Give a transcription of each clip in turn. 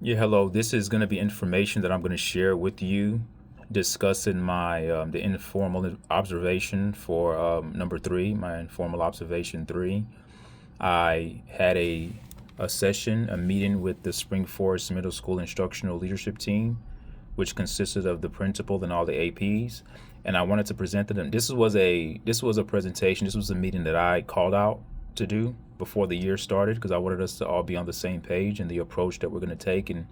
Yeah, hello. This is going to be information that I'm going to share with you, discussing my the informal observation for number three, my informal observation three. I had a session, a meeting with the Spring Forest Middle School instructional leadership team, which consisted of the principal and all the APs. And I wanted to present to them. This was a presentation. This was a meeting that I called out to do before the year started because I wanted us to all be on the same page in the approach that we're going to take in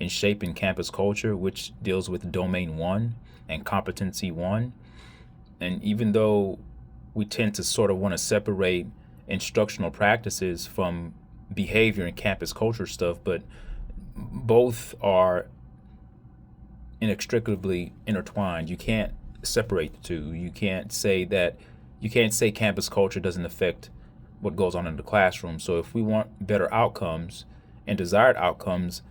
shaping campus culture, which deals with domain one and competency one. And even though we tend to sort of want to separate instructional practices from behavior and campus culture stuff, but both are inextricably intertwined. You can't separate the two. You can't say campus culture doesn't affect what goes on in the classroom. So if we want better outcomes and desired outcomes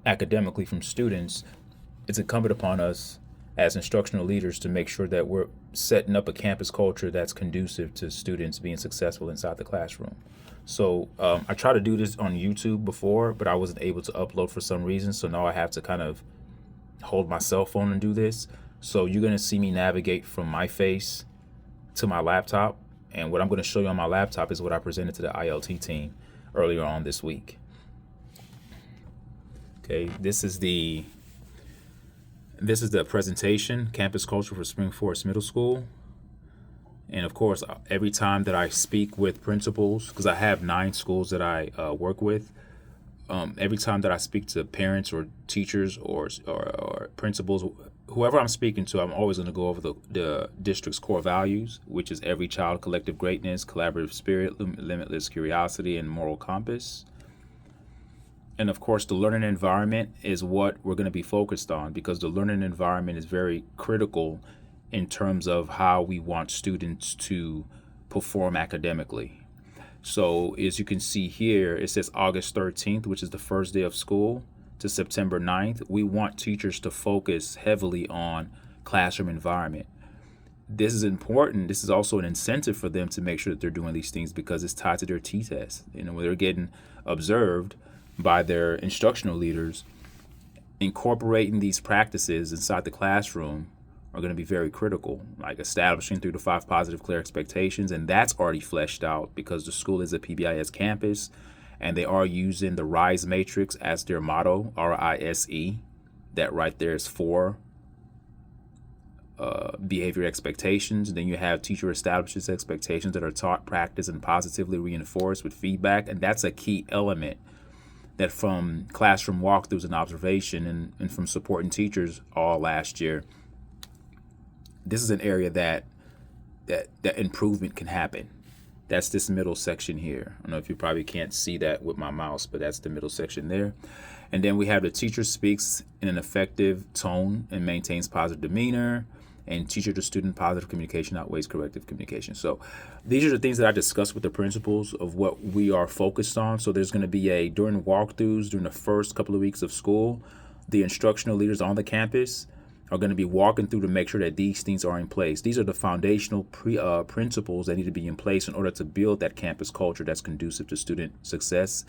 academically from students, it's incumbent upon us as instructional leaders to make sure that we're setting up a campus culture that's conducive to students being successful inside the classroom. So I tried to do this on YouTube before, but I wasn't able to upload for some reason. So now I have to kind of hold my cell phone and do this. So you're going to see me navigate from my face to my laptop. And what I'm going to show you on my laptop is what I presented to the ILT team earlier on this week. Okay, this is the presentation, campus culture for Spring Forest Middle School. And of course, every time that I speak with principals, because I have 9 schools that I work with, every time that I speak to parents or teachers or principals, whoever I'm speaking to, I'm always going to go over the district's core values, which is every child, collective greatness, collaborative spirit, limitless curiosity, and moral compass. And of course, the learning environment is what we're going to be focused on because the learning environment is very critical in terms of how we want students to perform academically. So as you can see here, it says August 13th, which is the first day of school, to September 9th. We want teachers to focus heavily on classroom environment. This is important. This is also an incentive for them to make sure that they're doing these things because it's tied to their T-test. When they're getting observed by their instructional leaders, incorporating these practices inside the classroom are going to be very critical, like establishing 3 to 5 positive, clear expectations. And that's already fleshed out because the school is a PBIS campus and they are using the R.I.S.E matrix as their motto, R.I.S.E. That right there is 4 behavior expectations. Then you have teacher establishes expectations that are taught, practiced, and positively reinforced with feedback. And that's a key element that from classroom walkthroughs and observation and from supporting teachers all last year, this is an area that improvement can happen. That's this middle section here. I don't know if you probably can't see that with my mouse, but that's the middle section there. And then we have the teacher speaks in an effective tone and maintains positive demeanor, and teacher to student positive communication outweighs corrective communication. So these are the things that I discussed with the principals of what we are focused on. So there's going to be during walkthroughs, during the first couple of weeks of school, the instructional leaders on the campus are going to be walking through to make sure that these things are in place. These are the foundational principles that need to be in place in order to build that campus culture that's conducive to student success.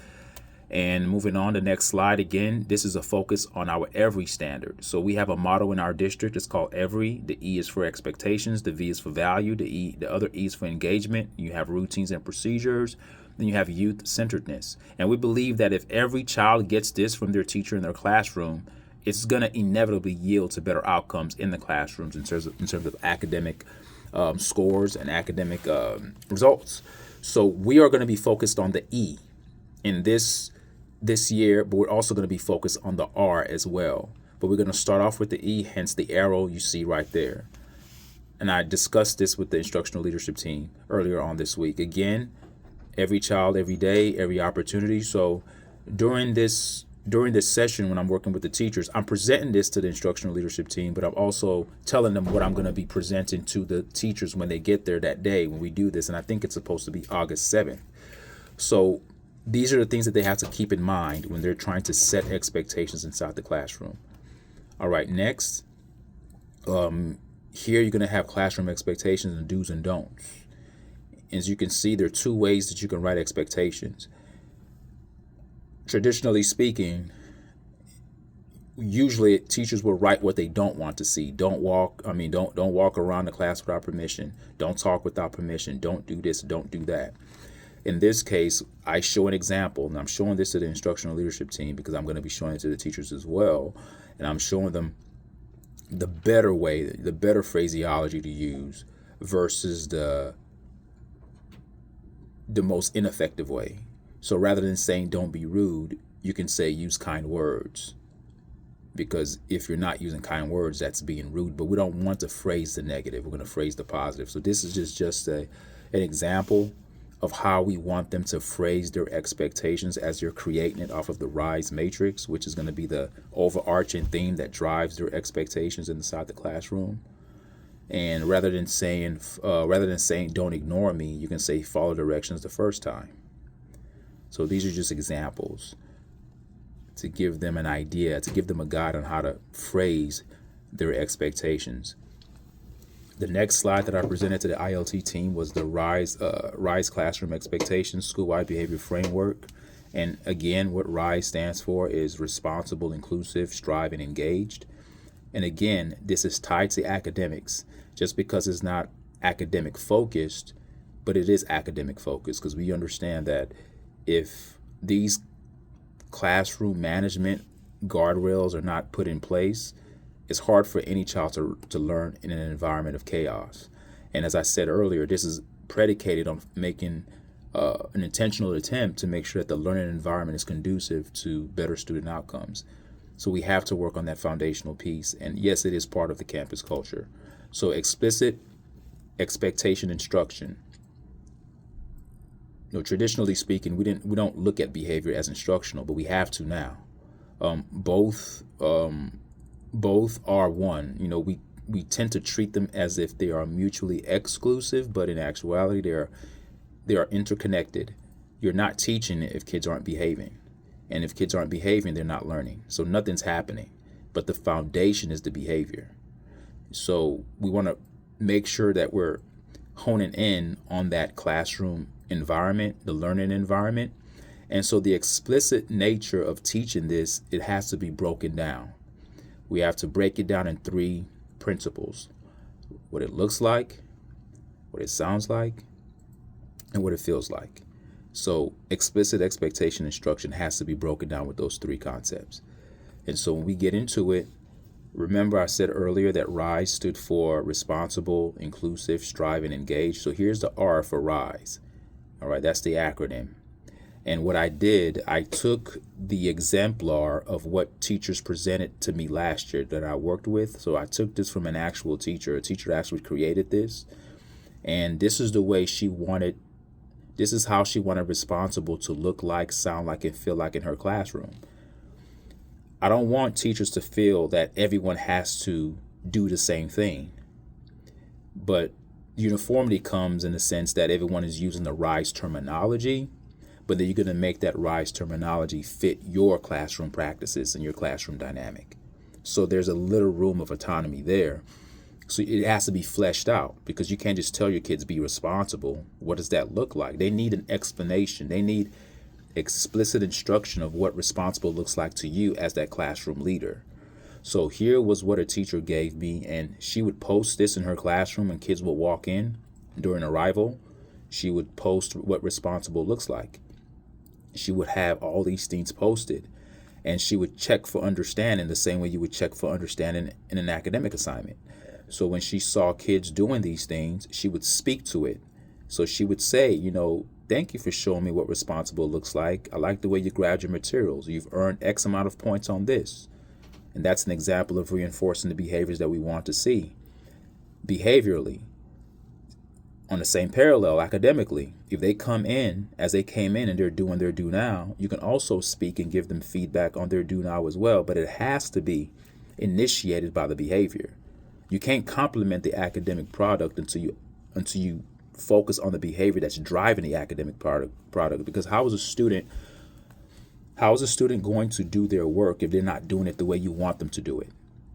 And moving on, the next slide again, this is a focus on our EVERY standard. So we have a motto in our district. It's called EVERY. The E is for expectations. The V is for value. The other E is for engagement. You have routines and procedures. Then you have youth centeredness. And we believe that if every child gets this from their teacher in their classroom, it's going to inevitably yield to better outcomes in the classrooms in terms of academic scores and academic results. So we are going to be focused on the E in this year, but we're also going to be focused on the R as well. But we're going to start off with the E, hence the arrow you see right there. And I discussed this with the instructional leadership team earlier on this week. Again, every child, every day, every opportunity. So during this session, when I'm working with the teachers, I'm presenting this to the instructional leadership team, but I'm also telling them what I'm going to be presenting to the teachers when they get there that day when we do this. And I think it's supposed to be August 7th. So these are the things that they have to keep in mind when they're trying to set expectations inside the classroom. All right, next. Here you're going to have classroom expectations and do's and don'ts. As you can see, there are 2 ways that you can write expectations. Traditionally speaking, Usually teachers will write what they don't want to see. Don't walk around the class without permission. Don't talk without permission. Don't do this, don't do that. In this case, I show an example, and I'm showing this to the instructional leadership team because I'm going to be showing it to the teachers as well. And I'm showing them the better way, the better phraseology to use versus the most ineffective way. So rather than saying don't be rude, you can say use kind words. Because if you're not using kind words, that's being rude. But we don't want to phrase the negative. We're going to phrase the positive. So this is just an example of how we want them to phrase their expectations as they're creating it off of the R.I.S.E matrix, which is going to be the overarching theme that drives their expectations inside the classroom. And rather than saying don't ignore me, you can say follow directions the first time. So these are just examples to give them an idea, to give them a guide on how to phrase their expectations. The next slide that I presented to the ILT team was the R.I.S.E Classroom Expectations School-Wide Behavior Framework. And again, what R.I.S.E stands for is responsible, inclusive, strive, and engaged. And again, this is tied to academics, just because it's not academic focused, but it is academic focused, because we understand that if these classroom management guardrails are not put in place, it's hard for any child to learn in an environment of chaos. And as I said earlier, this is predicated on making an intentional attempt to make sure that the learning environment is conducive to better student outcomes. So we have to work on that foundational piece. And yes, it is part of the campus culture. So explicit expectation instruction. Traditionally speaking, we don't look at behavior as instructional, but we have to now. Both are one. We tend to treat them as if they are mutually exclusive, but in actuality, they are interconnected. You're not teaching if kids aren't behaving, and if kids aren't behaving, they're not learning. So nothing's happening, but the foundation is the behavior. So we want to make sure that we're honing in on that classroom environment, the learning environment. And so the explicit nature of teaching this, it has to be broken down. We have to break it down in 3 principles: what it looks like, what it sounds like, and what it feels like. So explicit expectation instruction has to be broken down with those 3 concepts. And so when we get into it, remember I said earlier that R.I.S.E stood for responsible, inclusive, strive, and engage. So here's the R for R.I.S.E. All right, that's the acronym. And what I did, I took the exemplar of what teachers presented to me last year that I worked with. So I took this from an actual teacher. A teacher actually created this. And this is the way this is how she wanted responsible to look like, sound like, and feel like in her classroom. I don't want teachers to feel that everyone has to do the same thing. But uniformity comes in the sense that everyone is using the R.I.S.E terminology, but then you're going to make that R.I.S.E terminology fit your classroom practices and your classroom dynamic. So there's a little room of autonomy there. So it has to be fleshed out, because you can't just tell your kids be responsible. What does that look like? They need an explanation. They need explicit instruction of what responsible looks like to you as that classroom leader. So here was what a teacher gave me, and she would post this in her classroom, and kids would walk in during arrival. She would post what responsible looks like. She would have all these things posted, and she would check for understanding the same way you would check for understanding in an academic assignment. So when she saw kids doing these things, she would speak to it. So she would say, thank you for showing me what responsible looks like. I like the way you grab your materials. You've earned X amount of points on this. And that's an example of reinforcing the behaviors that we want to see. Behaviorally, on the same parallel, academically, if they come in as they came in and they're doing their do now, you can also speak and give them feedback on their do now as well, but it has to be initiated by the behavior. You can't complement the academic product until you focus on the behavior that's driving the academic product. Because how is a student going to do their work if they're not doing it the way you want them to do it?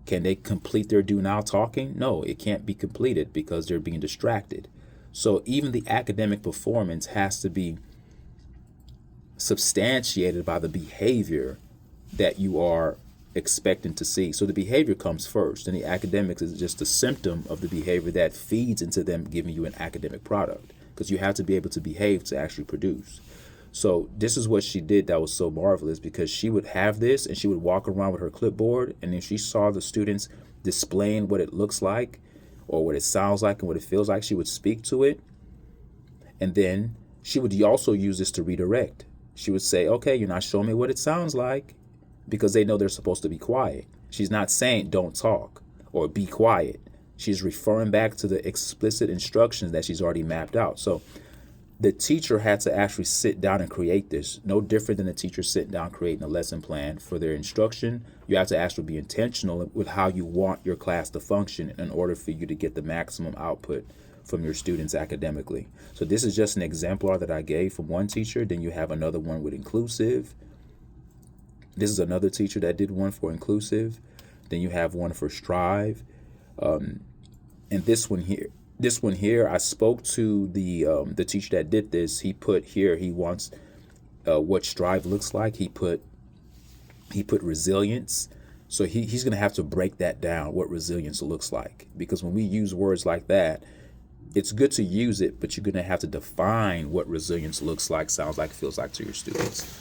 Can they complete their do now talking? No, it can't be completed because they're being distracted. So even the academic performance has to be substantiated by the behavior that you are expecting to see. So the behavior comes first, and the academics is just a symptom of the behavior that feeds into them giving you an academic product, because you have to be able to behave to actually produce. So this is what she did that was so marvelous, because she would have this and she would walk around with her clipboard, and if she saw the students displaying what it looks like or what it sounds like and what it feels like, she would speak to it. And then she would also use this to redirect. She would say, okay, you're not showing me what it sounds like, because they know they're supposed to be quiet. She's not saying don't talk or be quiet. She's referring back to the explicit instructions that she's already mapped out. So the teacher had to actually sit down and create this. No different than the teacher sitting down creating a lesson plan for their instruction. You have to actually be intentional with how you want your class to function in order for you to get the maximum output from your students academically. So this is just an exemplar that I gave from one teacher. Then you have another one with inclusive. This is another teacher that did one for inclusive. Then you have one for strive. And this one here, I spoke to the teacher that did this. He put here, he wants what strive looks like. He put resilience. So he's going to have to break that down, what resilience looks like. Because when we use words like that, it's good to use it, but you're going to have to define what resilience looks like, sounds like, feels like to your students.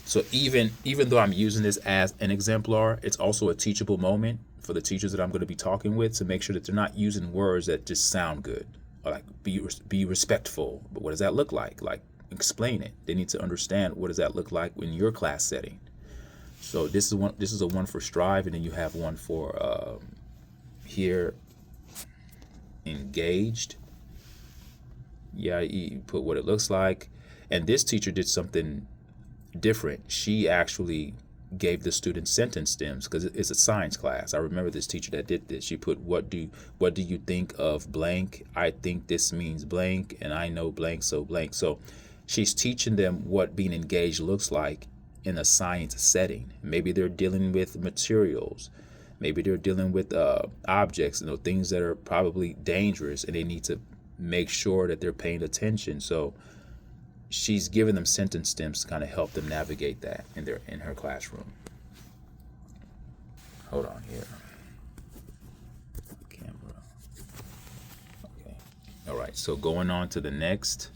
So even though I'm using this as an exemplar, it's also a teachable moment for the teachers that I'm going to be talking with, to make sure that they're not using words that just sound good, or like be respectful. But what does that look like? Like, explain it. They need to understand, what does that look like in your class setting. So this is a one for strive, and then you have one for here, engaged. Yeah, you put what it looks like. And this teacher did something different. She actually gave the students sentence stems, because it's a science class. I remember this teacher that did this. She put, what do you think of blank? I think this means blank, and I know blank, so blank. So she's teaching them what being engaged looks like in a science setting. Maybe they're dealing with materials. Maybe they're dealing with objects, things that are probably dangerous, and they need to make sure that they're paying attention. So she's giving them sentence stems to kind of help them navigate that in her classroom. Hold on here. Camera. Okay. All right. So going on to the next.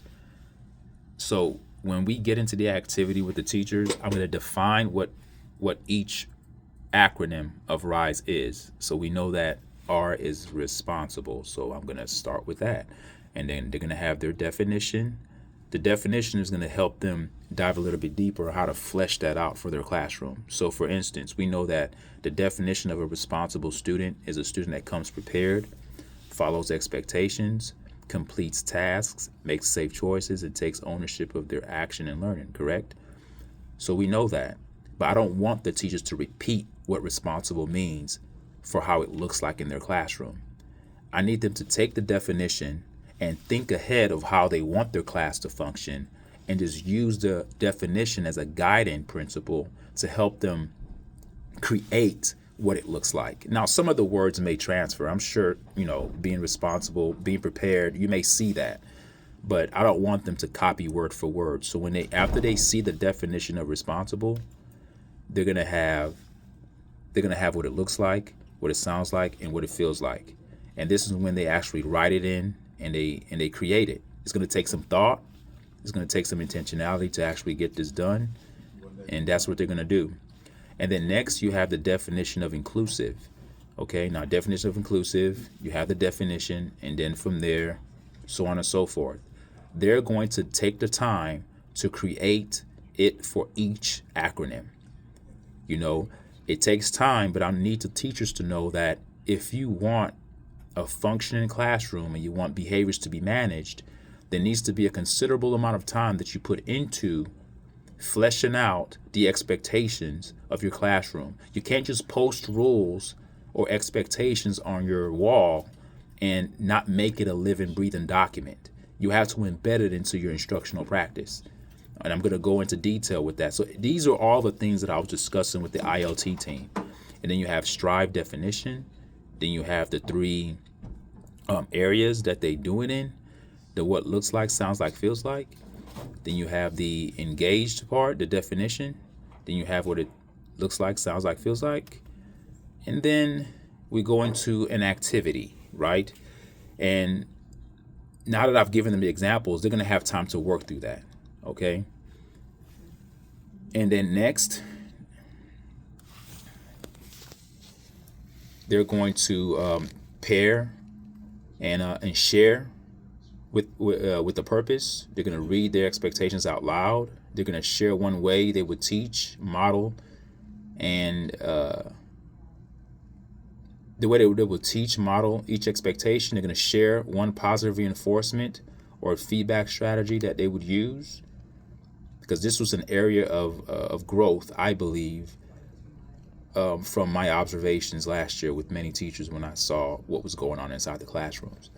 So when we get into the activity with the teachers, I'm going to define what each acronym of R.I.S.E is. So we know that R is responsible. So I'm going to start with that. And then they're going to have their definition. The definition is going to help them dive a little bit deeper how to flesh that out for their classroom. So for instance, we know that the definition of a responsible student is a student that comes prepared, follows expectations, completes tasks, makes safe choices, and takes ownership of their action and learning, correct? So we know that, but I don't want the teachers to repeat what responsible means for how it looks like in their classroom. I need them to take the definition and think ahead of how they want their class to function, and just use the definition as a guiding principle to help them create what it looks like. Now, some of the words may transfer. I'm sure, being responsible, being prepared, you may see that, but I don't want them to copy word for word. So after they see the definition of responsible, they're gonna have what it looks like, what it sounds like, and what it feels like. And this is when they actually write it in, and they create it. It's going to take some thought. It's going to take some intentionality to actually get this done. And that's what they're going to do. And then next, you have the definition of inclusive. Okay, now definition of inclusive, you have the definition, and then from there, so on and so forth. They're going to take the time to create it for each acronym. It takes time, but I need the teachers to know that if you want a functioning classroom and you want behaviors to be managed, there needs to be a considerable amount of time that you put into fleshing out the expectations of your classroom. You can't just post rules or expectations on your wall and not make it a living, breathing document. You have to embed it into your instructional practice. And I'm going to go into detail with that. So these are all the things that I was discussing with the ILT team. And then you have strive definition. Then you have the three areas that they do it in, the what looks like, sounds like, feels like. Then you have the engaged part, the definition. Then you have what it looks like, sounds like, feels like. And then we go into an activity, right? And now that I've given them the examples, they're going to have time to work through that, okay? And then next, they're going to pair and share with the purpose. They're going to read their expectations out loud. They're going to share one way they would teach, model, and the way they will teach, model each expectation. They're going to share one positive reinforcement or feedback strategy that they would use, because this was an area of growth, I believe, from my observations last year with many teachers when I saw what was going on inside the classrooms.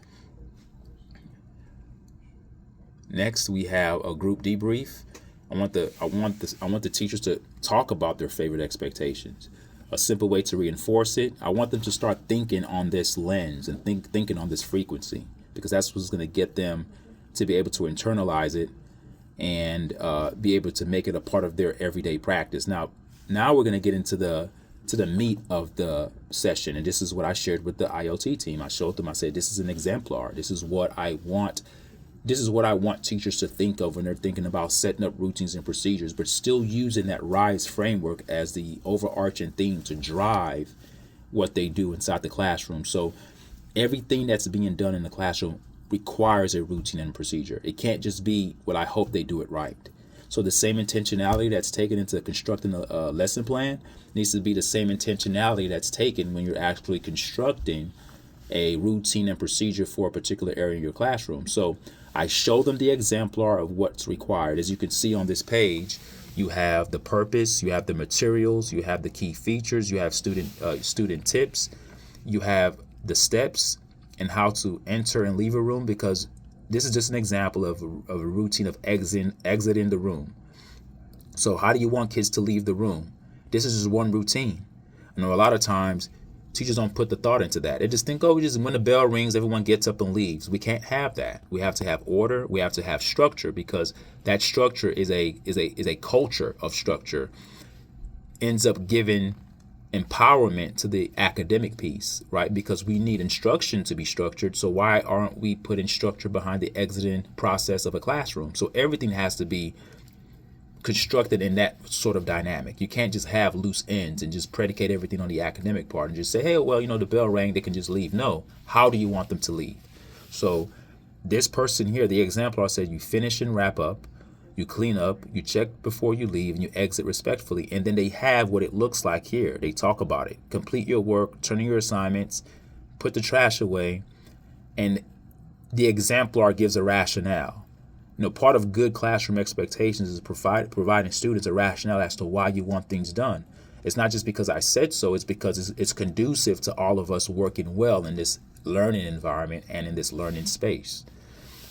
Next, we have a group debrief. I want the teachers to talk about their favorite expectations. A simple way to reinforce it. I want them to start thinking on this lens and thinking on this frequency, because that's what's going to get them to be able to internalize it and be able to make it a part of their everyday practice. Now we're going to get into the meat of the session, and this is what I shared with the ILT team. I showed them. I said, this is an exemplar. This is what I want teachers to think of when they're thinking about setting up routines and procedures, but still using that R.I.S.E framework as the overarching theme to drive what they do inside the classroom. So everything that's being done in the classroom requires a routine and procedure. It can't just be, well, I hope they do it right. So the same intentionality that's taken into constructing a lesson plan needs to be the same intentionality that's taken when you're actually constructing a routine and procedure for a particular area in your classroom. So I show them the exemplar of what's required. As you can see on this page, you have the purpose, you have the materials, you have the key features, you have student tips, you have the steps and how to enter and leave a room, because this is just an example of a routine of exiting the room. So how do you want kids to leave the room? This is just one routine. I know a lot of times teachers don't put the thought into that. They just think, oh, just when the bell rings, everyone gets up and leaves. We can't have that. We have to have order. We have to have structure, because that structure is a culture of structure. Ends up giving empowerment to the academic piece, right? Because we need instruction to be structured. So why aren't we putting structure behind the exiting process of a classroom? So everything has to be constructed in that sort of dynamic. You can't just have loose ends and just predicate everything on the academic part and just say, hey, well, the bell rang, they can just leave. No. How do you want them to leave? So this person here, the exemplar, said you finish and wrap up, you clean up, you check before you leave, and you exit respectfully. And then they have what it looks like here. They talk about it. Complete your work, turn in your assignments, put the trash away, and the exemplar gives a rationale. Part of good classroom expectations is providing students a rationale as to why you want things done. It's not just because I said so, it's because it's conducive to all of us working well in this learning environment and in this learning space.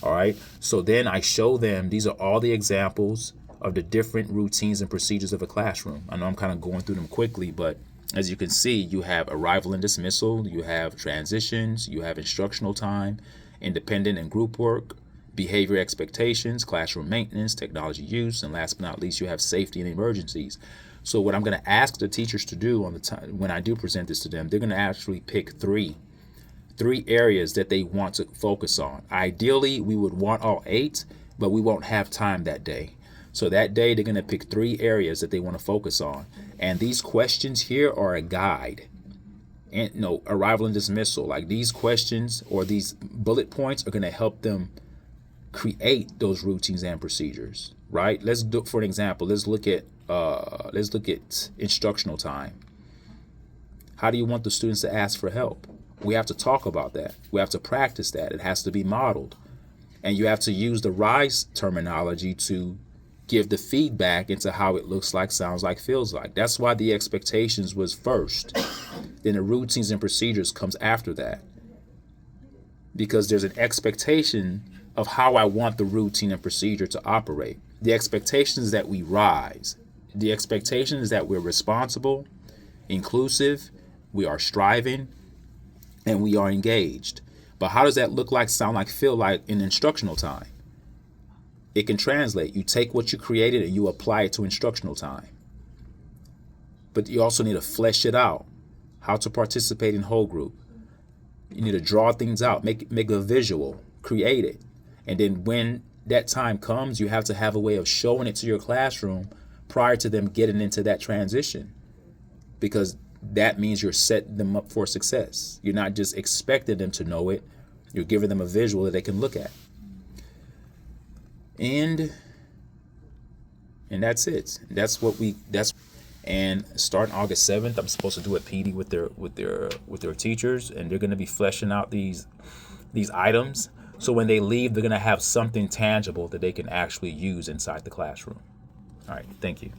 All right. So then I show them, these are all the examples of the different routines and procedures of a classroom. I know I'm kind of going through them quickly, but as you can see, you have arrival and dismissal, you have transitions, you have instructional time, independent and group work, behavior expectations, classroom maintenance, technology use, and last but not least, you have safety and emergencies. So what I'm going to ask the teachers to do on the time when I do present this to them, they're going to actually pick three areas that they want to focus on. Ideally, we would want all 8, but we won't have time that day. So that day, they're going to pick 3 areas that they want to focus on. And these questions here are a guide. And arrival and dismissal, like these questions or these bullet points are going to help them create those routines and procedures, right? Let's do, for an example, let's look at instructional time. How do you want the students to ask for help? We have to talk about that. We have to practice that. It has to be modeled. And you have to use the R.I.S.E terminology to give the feedback into how it looks like, sounds like, feels like. That's why the expectations was first. Then the routines and procedures comes after that. Because there's an expectation of how I want the routine and procedure to operate. The expectation is that we rise. The expectation is that we're responsible, inclusive, we are striving, and we are engaged. But how does that look like, sound like, feel like in instructional time? It can translate. You take what you created and you apply it to instructional time. But you also need to flesh it out. How to participate in whole group. You need to draw things out, make a visual, create it. And then when that time comes, you have to have a way of showing it to your classroom prior to them getting into that transition, because that means you're setting them up for success. You're not just expecting them to know it. You're giving them a visual that they can look at. And that's it. And starting August 7th, I'm supposed to do a PD with their teachers, and they're going to be fleshing out these items. So when they leave, they're going to have something tangible that they can actually use inside the classroom. All right, thank you.